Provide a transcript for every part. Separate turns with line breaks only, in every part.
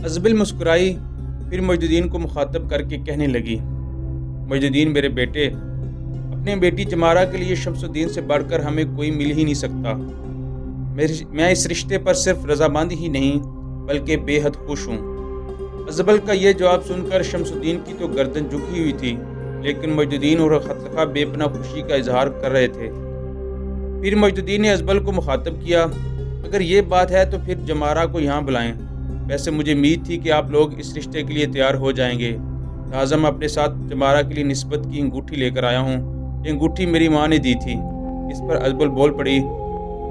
ازبل مسکرائی، پھر مجدین کو مخاطب کر کے کہنے لگی، مجدین میرے بیٹے، اپنے بیٹی جمارہ کے لیے شمس الدین سے بڑھ کر ہمیں کوئی مل ہی نہیں سکتا۔ میں اس رشتے پر صرف رضامند ہی نہیں بلکہ بے حد خوش ہوں۔ ازبل کا یہ جواب سن کر شمس الدین کی تو گردن جھکی ہوئی تھی، لیکن مجدین اور خطلخہ بے پناہ خوشی کا اظہار کر رہے تھے۔ پھر مجدین نے ازبل کو مخاطب کیا، اگر یہ بات ہے تو پھر جمارہ کو یہاں بلائیں۔ ویسے مجھے امید تھی کہ آپ لوگ اس رشتے کے لیے تیار ہو جائیں گے، لہٰذا میں اپنے ساتھ جمارہ کے لیے نسبت کی انگوٹھی لے کر آیا ہوں۔ یہ انگوٹھی میری ماں نے دی تھی۔ اس پر ازبل بول پڑی،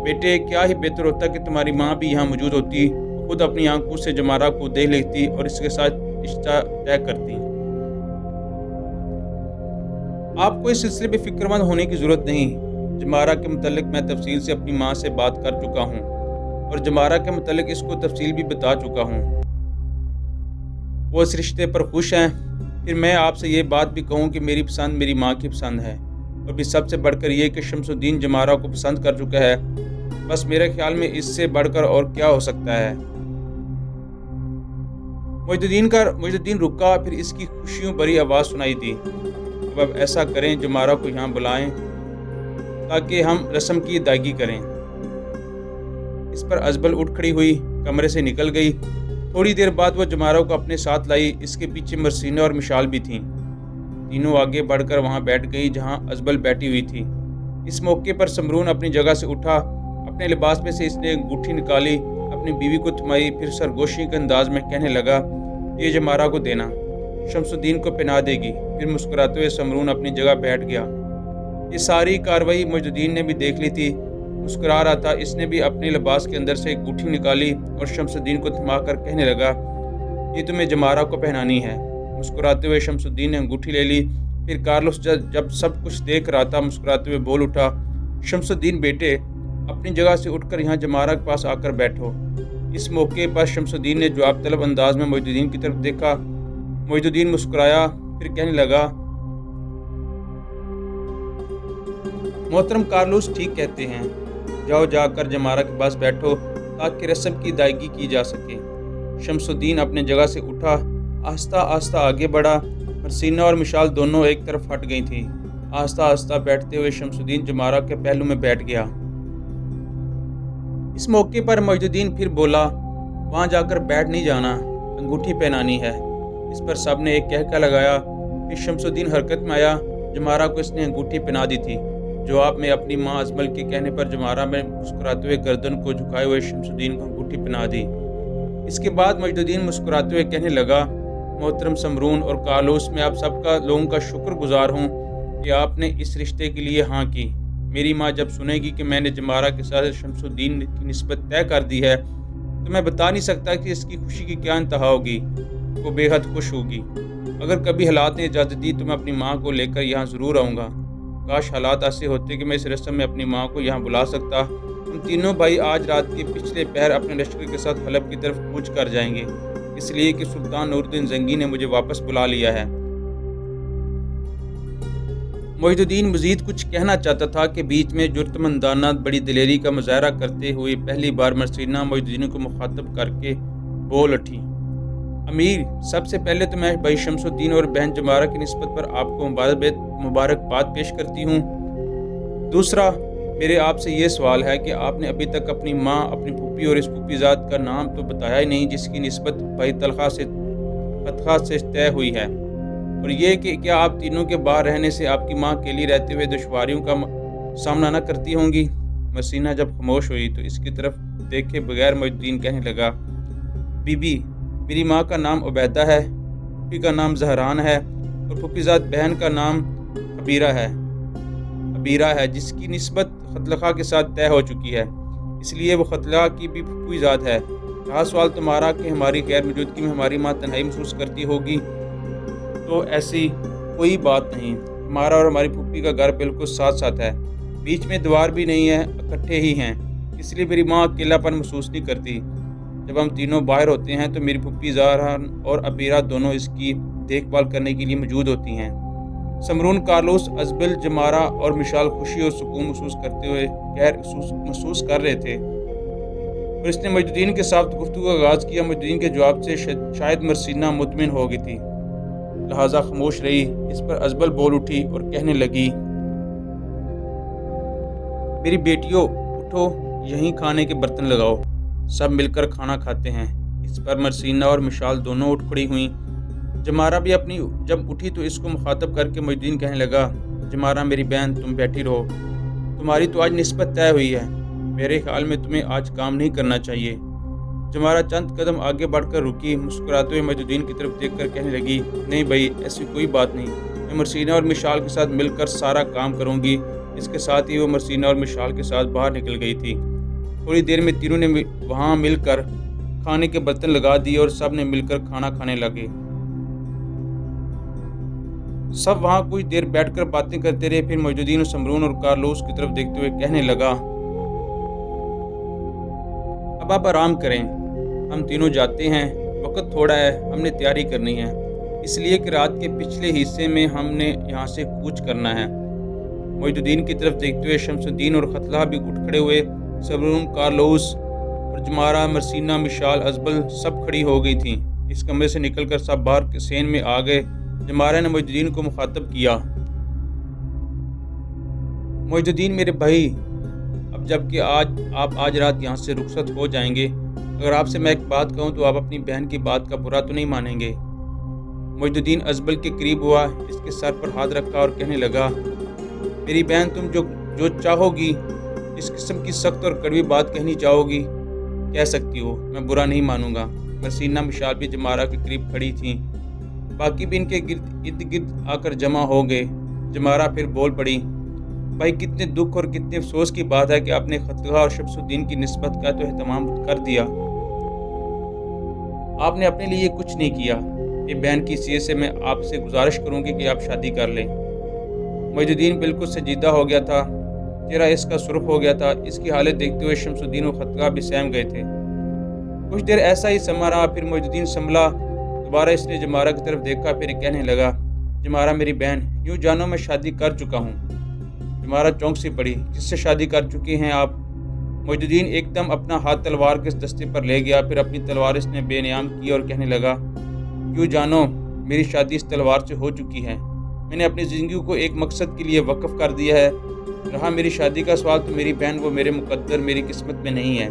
بیٹے کیا ہی بہتر ہوتا کہ تمہاری ماں بھی یہاں موجود ہوتی، خود اپنی آنکھوں سے جمارہ کو دیکھ لیتی اور اس کے ساتھ رشتہ طے کرتی۔ آپ کو اس سلسلے میں فکر مند ہونے کی ضرورت نہیں۔ جمارہ کے متعلق میں تفصیل سے اپنی ماں سے بات کر چکا ہوں اور جمارہ کے متعلق اس کو تفصیل بھی بتا چکا ہوں۔ وہ اس رشتے پر خوش ہیں۔ پھر میں آپ سے یہ بات بھی کہوں کہ میری پسند میری ماں کی پسند ہے، اور بھی سب سے بڑھ کر یہ کہ شمس الدین جمارہ کو پسند کر چکا ہے۔ بس میرے خیال میں اس سے بڑھ کر اور کیا ہو سکتا ہے۔ مجدین رکا، پھر اس کی خوشیوں بھری آواز سنائی دی، اب ایسا کریں جمارہ کو یہاں بلائیں تاکہ ہم رسم کی ادائیگی کریں۔ اس پر ازبل اٹھ کھڑی ہوئی، کمرے سے نکل گئی۔ تھوڑی دیر بعد وہ جمارہ کو اپنے ساتھ لائی۔ اس کے پیچھے مرسینہ اور مشال بھی تھیں۔ تینوں آگے بڑھ کر وہاں بیٹھ گئی جہاں ازبل بیٹھی ہوئی تھی۔ اس موقع پر سمرون اپنی جگہ سے اٹھا، اپنے لباس میں سے اس نے انگوٹھی نکالی، اپنی بیوی کو تھمائی، پھر سرگوشی کے انداز میں کہنے لگا، یہ جمارہ کو دینا، شمس الدین کو پہنا دے گی۔ پھر مسکراتے ہوئے سمرون اپنی جگہ بیٹھ گیا۔ یہ ساری کارروائی مجدین نے بھی دیکھ لی تھی۔ مسکرا رہا تھا۔ اس نے بھی اپنے لباس کے اندر سے ایک انگوٹھی نکالی اور شمس الدین کو تھما کر کہنے لگا، یہ تمہیں جمارہ کو پہنانی ہے۔ مسکراتے ہوئے شمس الدین نے انگوٹھی لے لی۔ پھر کارلوس جب سب کچھ دیکھ رہا تھا، مسکراتے ہوئے بول اٹھا، شمس الدین بیٹے، اپنی جگہ سے اٹھ کر یہاں جمارہ کے پاس آ کر بیٹھو۔ اس موقع پر شمس الدین نے جواب طلب انداز میں مجدین کی طرف دیکھا۔ مجدین مسکرایا، پھر کہنے لگا، محترم کارلوس ٹھیک کہتے ہیں، جاؤ جا کر جمارہ کے پاس بیٹھو تاکہ رسم کی ادائیگی کی جا سکے۔ شمس الدین اپنے جگہ سے اٹھا، آہستہ آہستہ آگے بڑھا۔ مرسینہ اور مشال دونوں ایک طرف ہٹ گئی تھیں۔ آہستہ آہستہ بیٹھتے ہوئے شمس الدین جمارہ کے پہلو میں بیٹھ گیا۔ اس موقع پر مجدین پھر بولا، وہاں جا کر بیٹھ نہیں جانا، انگوٹھی پہنانی ہے۔ اس پر سب نے ایک کہکہ لگایا۔ پھر شمس الدین حرکت میں آیا۔ جمارہ کو اس نے انگوٹھی پہنا دی تھی۔ جواب میں اپنی ماں ازمل کے کہنے پر جمارہ میں مسکراتے ہوئے گردن کو جھکائے ہوئے شمس الدین کو انگوٹھی پہنا دی۔ اس کے بعد مجدین مسکراتے ہوئے کہنے لگا، محترم سمرون اور کارلوس، میں آپ سب کا لوگوں کا شکر گزار ہوں کہ آپ نے اس رشتے کے لیے ہاں کی۔ میری ماں جب سنے گی کہ میں نے جمارہ کے ساتھ شمس الدین کی نسبت طے کر دی ہے تو میں بتا نہیں سکتا کہ اس کی خوشی کی کیا انتہا ہوگی۔ وہ بے حد خوش ہوگی۔ اگر کبھی حالات نے اجازت دی تو میں اپنی ماں کو لے کر یہاں ضرور آؤں گا۔ کاش حالات ایسے ہوتے کہ میں اس رسم میں اپنی ماں کو یہاں بلا سکتا۔ ہم تینوں بھائی آج رات کے پچھلے پہر اپنے لشکر کے ساتھ حلب کی طرف کوچ کر جائیں گے، اس لیے کہ سلطان نور الدین زنگی نے مجھے واپس بلا لیا ہے۔ مجدین مزید کچھ کہنا چاہتا تھا کہ بیچ میں جرأتمندانہ بڑی دلیری کا مظاہرہ کرتے ہوئے پہلی بار مرسینہ مجدین کو مخاطب کر کے بول اٹھی، امیر، سب سے پہلے تو میں بھائی شمس الدین اور بہن جمارہ کی نسبت پر آپ کو مبارکباد پیش کرتی ہوں۔ دوسرا، میرے آپ سے یہ سوال ہے کہ آپ نے ابھی تک اپنی ماں، اپنی پھوپھی اور اس پھوپھی ذات کا نام تو بتایا ہی نہیں جس کی نسبت بھائی طلحہ سے طے ہوئی ہے، اور یہ کہ کیا آپ تینوں کے باہر رہنے سے آپ کی ماں اکیلی رہتے ہوئے دشواریوں کا سامنا نہ کرتی ہوں گی؟ مرسینہ جب خاموش ہوئی تو اس کی طرف دیکھے بغیر مجدین کہنے لگا، بی بی، میری ماں کا نام عبیدہ ہے، پھوپھی کا نام زہران ہے، اور پھوپھی ذات بہن کا نام عبیرہ ہے جس کی نسبت خطلخہ کے ساتھ طے ہو چکی ہے، اس لیے وہ خطلخہ کی بھی پھوپھی ذات ہے۔ رہا سوال تمہارا کہ ہماری غیر موجودگی میں ہماری ماں تنہائی محسوس کرتی ہوگی، تو ایسی کوئی بات نہیں۔ ہمارا اور ہماری پھوپھی کا گھر بالکل ساتھ ساتھ ہے، بیچ میں دیوار بھی نہیں ہے، اکٹھے ہی ہیں، اس لیے میری ماں اکیلا پن محسوس نہیں کرتی۔ جب ہم تینوں باہر ہوتے ہیں تو میری پھوپھی زہران اور عبیرہ دونوں اس کی دیکھ بھال کرنے کے لیے موجود ہوتی ہیں۔ سمرون، کارلوس، ازبل، جمارہ اور مشال خوشی اور سکون محسوس کر رہے تھے۔ اور اس نے مجد الدین کے ساتھ گفتگو کا آغاز کیا۔ مجد الدین کے جواب سے شاید مرسینہ مطمئن ہو گئی تھی، لہٰذا خاموش رہی۔ اس پر ازبل بول اٹھی اور کہنے لگی، میری بیٹیوں، اٹھو، یہیں کھانے کے برتن لگاؤ، سب مل کر کھانا کھاتے ہیں۔ اس پر مرسینہ اور مشال دونوں اٹھ کھڑی ہوئیں۔ جمارہ بھی اپنی جب اٹھی تو اس کو مخاطب کر کے مجد الدین کہنے لگا، جمارہ میری بہن، تم بیٹھی رہو، تمہاری تو آج نسبت طے ہوئی ہے، میرے خیال میں تمہیں آج کام نہیں کرنا چاہیے۔ جمارہ چند قدم آگے بڑھ کر رکی، مسکراتے ہوئے مجد الدین کی طرف دیکھ کر کہنے لگی، نہیں بھائی، ایسی کوئی بات نہیں، میں مرسینہ اور مشال کے ساتھ مل کر سارا کام کروں گی۔ اس کے ساتھ ہی وہ مرسینہ اور مشال کے ساتھ باہر نکل گئی تھی۔ تھوڑی دیر میں تینوں نے وہاں مل کر کھانے کے برتن لگا دیے اور سب نے مل کر کھانا کھانے لگے۔ سب وہاں کچھ دیر بیٹھ کر باتیں کرتے رہے۔ پھر مجد الدین سمرون اور کارلوس کی طرف دیکھتے ہوئے کہنے لگا، اب آپ آرام کریں، ہم تینوں جاتے ہیں، وقت تھوڑا ہے، ہم نے تیاری کرنی ہے، اس لیے کہ رات کے پچھلے حصے میں ہم نے یہاں سے کوچ کرنا ہے۔ مجد الدین کی طرف دیکھتے ہوئے شمس الدین اور خطلہ بھی اٹھ کھڑے ہوئے۔ سمرون، کارلوس اور جمارہ، مرسینہ، مشال، ازبل سب کھڑی ہو گئی تھیں۔ اس کمرے سے نکل کر سب باہر کے سین میں آ گئے۔ جمارہ نے مجد الدین کو مخاطب کیا، مجد الدین میرے بھائی، اب جب کہ آپ آج رات یہاں سے رخصت ہو جائیں گے، اگر آپ سے میں ایک بات کہوں تو آپ اپنی بہن کی بات کا برا تو نہیں مانیں گے؟ مجد الدین ازبل کے قریب ہوا، اس کے سر پر ہاتھ رکھا اور کہنے لگا، میری بہن، تم جو چاہو گی، اس قسم کی سخت اور کڑوی بات کہنی چاہو گی، کہہ سکتی ہو، میں برا نہیں مانوں گا۔ مرسینہ، مشال بھی جمارہ کے قریب کھڑی تھیں، باقی بھی ان کے ارد گرد آ کر جمع ہو گئے۔ جمارہ پھر بول پڑی، بھائی، کتنے دکھ اور کتنے افسوس کی بات ہے کہ آپ نے خطلہ اور شمس الدین کی نسبت کا تو اہتمام کر دیا، آپ نے اپنے لیے کچھ نہیں کیا۔ یہ بہن کی حیثیت سے میں آپ سے گزارش کروں گی کہ آپ شادی کر لیں۔ مجد الدین بالکل سنجیدہ ہو گیا تھا، چہرہ اس کا سرخ ہو گیا تھا۔ اس کی حالت دیکھتے ہوئے شمس الدین اور خطلہ بھی سہم گئے تھے۔ کچھ دیر ایسا ہی سما رہا، پھر مجد الدین سنبھلا، دوبارہ اس نے جمارہ کی طرف دیکھا، پھر کہنے لگا، جمارہ میری بہن، یوں جانو میں شادی کر چکا ہوں۔ جمارہ چونک سی پڑی، جس سے شادی کر چکی ہیں آپ؟ مجد الدین ایک دم اپنا ہاتھ تلوار کے دستے پر لے گیا، پھر اپنی تلوار اس نے بے نیام کی اور کہنے لگا، یوں جانو میری شادی اس تلوار سے ہو چکی ہے، میں نے اپنی زندگی کو ایک مقصد کے لیے وقف کر دیا ہے۔ رہا میری شادی کا سوال تو میری بہن، وہ میرے مقدر، میری قسمت میں نہیں ہے۔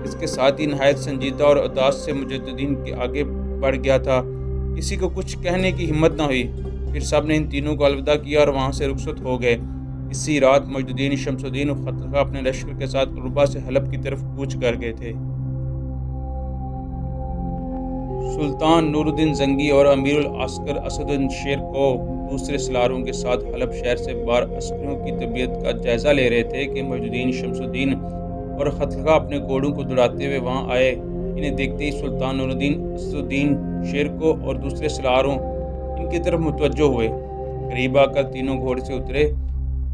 اس کے ساتھ ہی نہایت سنجیدہ اور اداس سے مجد الدین کے آگے بڑھ گیا تھا، کسی کو کچھ کہنے کی ہمت نہ ہوئی۔ پھر سب نے ان تینوں کو الوداع کیا اور وہاں سے رخصت ہو گئے۔ اسی رات مجد الدین، شمس الدین اور خطلہ اپنے لشکر کے ساتھ عروبہ سے حلب کی طرف کوچ کر گئے تھے۔ سلطان نور الدین زنگی اور امیر العسکر اسد الدین شیر کو دوسرے سلاروں کے ساتھ حلب شہر سے باہر عسکریوں کی طبیعت کا جائزہ لے رہے تھے کہ مجد الدین، شمس الدین اور خطلہ اپنے گھوڑوں کو دوڑاتے ہوئے وہاں آئے۔ انہیں دیکھتے ہی سلطان نور الدین، اسد الدین شیر کو اور دوسرے سلاروں ان کی طرف متوجہ ہوئے۔ قریب آ کر تینوں گھوڑے سے اترے،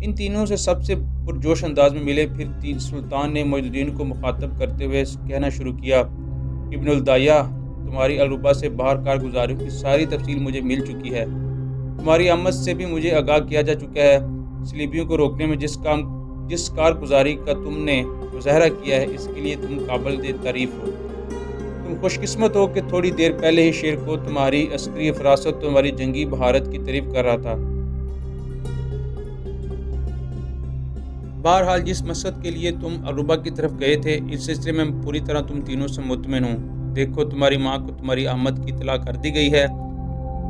ان تینوں سے سب سے پرجوش انداز میں ملے۔ پھر سلطان نے مجد الدین کو مخاطب کرتے ہوئے کہنا شروع کیا، ابن الدایا، تمہاری الربا سے باہر کارگزاریوں کی ساری تفصیل مجھے مل چکی ہے۔ تمہاری آمد سے بھی مجھے آگاہ کیا جا چکا ہے۔ صلیبیوں کو روکنے میں جس کارگزاری کا تم نے مظاہرہ کیا ہے، اس کے لیے تم قابل تعریف ہو۔ تم خوش قسمت ہو کہ تھوڑی دیر پہلے ہی شیر کو تمہاری عسکری فراست، تمہاری جنگی بہارت کی تعریف کر رہا تھا۔ بہرحال جس مقصد کے لیے تم عروبہ کی طرف گئے تھے، اس سلسلے میں پوری طرح تم تینوں سے مطمئن ہوں۔ دیکھو، تمہاری ماں کو تمہاری آمد کی اطلاع کر دی گئی ہے،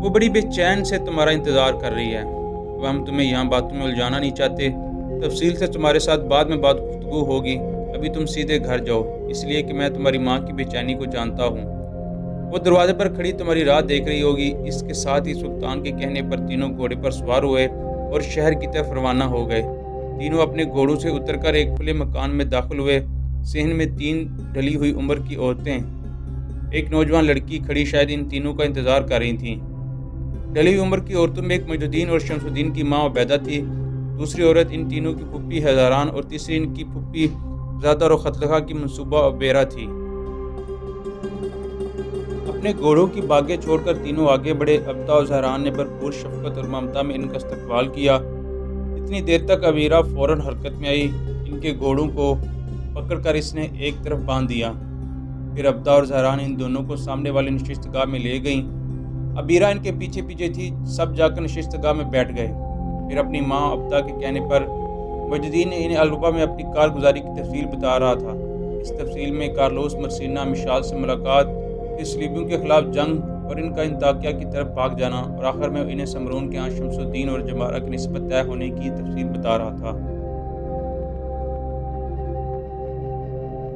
وہ بڑی بے چین سے تمہارا انتظار کر رہی ہے۔ اب ہم تمہیں یہاں باتوں میں الجھانا نہیں چاہتے، تفصیل سے تمہارے ساتھ بعد میں بات گفتگو ہوگی، ابھی تم سیدھے گھر جاؤ، اس لیے کہ میں تمہاری ماں کی بے چینی کو جانتا ہوں، وہ دروازے پر کھڑی تمہاری راہ دیکھ رہی ہوگی۔ اس کے ساتھ ہی سلطان کے کہنے پر تینوں گھوڑے پر سوار ہوئے اور شہر کی طرف روانہ ہو گئے۔ تینوں اپنے گھوڑوں سے اتر کر ایک کھلے مکان میں داخل ہوئے۔ صحن میں 3 ڈھلی ہوئی عمر کی عورتیں، ایک نوجوان لڑکی کھڑی شاید ان تینوں کا انتظار کر رہی تھیں۔ ڈھلی ہوئی عمر کی عورتوں میں ایک مجد الدین اور شمس الدین کی ماں عبیدہ تھی، دوسری عورت ان تینوں کی پھپھی ہزاران اور تیسری ان کی پھپھی زادر و خطلہ کی منصوبہ عبیرہ تھی۔ اپنے گھوڑوں کی باگیں چھوڑ کر تینوں آگے بڑھے۔ عبدہ و زہران نے بھرپور شفقت اور ممتا میں ان کا استقبال کیا۔ اتنی دیر تک عبیرہ فوراً حرکت میں آئی، ان کے گھوڑوں کو پکڑ کر اس نے ایک طرف باندھ دیا۔ پھر ابدا اور زہران ان دونوں کو سامنے والی نشست گاہ میں لے گئیں۔ عبیرہ ان کے پیچھے پیچھے تھی۔ سب جا کر نشست گاہ میں بیٹھ گئے۔ پھر اپنی ماں ابدا کے کہنے پر معین الدین نے انہیں الربا میں اپنی کارگزاری کی تفصیل بتا رہا تھا۔ اس تفصیل میں کارلوس مرسینا مشال سے ملاقات، پھر صلیبیوں کے خلاف جنگ اور ان کا انطاکیہ کی طرف بھاگ جانا، اور آخر میں انہیں سمرون کے ہاں شمس الدین اور جمارہ کی نسبت طے ہونے کی تفصیل بتا رہا تھا۔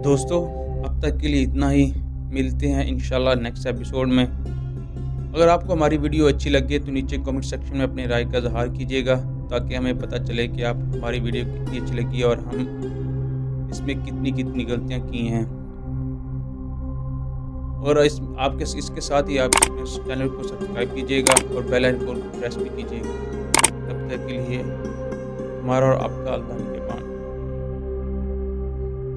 دوستو اب تک کے لیے اتنا ہی، ملتے ہیں انشاءاللہ نیکسٹ ایپیسوڈ میں۔ اگر آپ کو ہماری ویڈیو اچھی لگے تو نیچے کمنٹ سیکشن میں اپنے رائے کا اظہار کیجیے گا، تاکہ ہمیں پتہ چلے کہ آپ کو ہماری ویڈیو کتنی اچھی لگی اور ہم اس میں کتنی غلطیاں کی ہیں۔ اور اس کے ساتھ ہی آپ اس چینل کو سبسکرائب کیجیے گا اور بیل آئیکن کو پریس بھی کیجیے گا۔ تب تک کے لیے ہمارا اور آپ کا اللہ نگہبان۔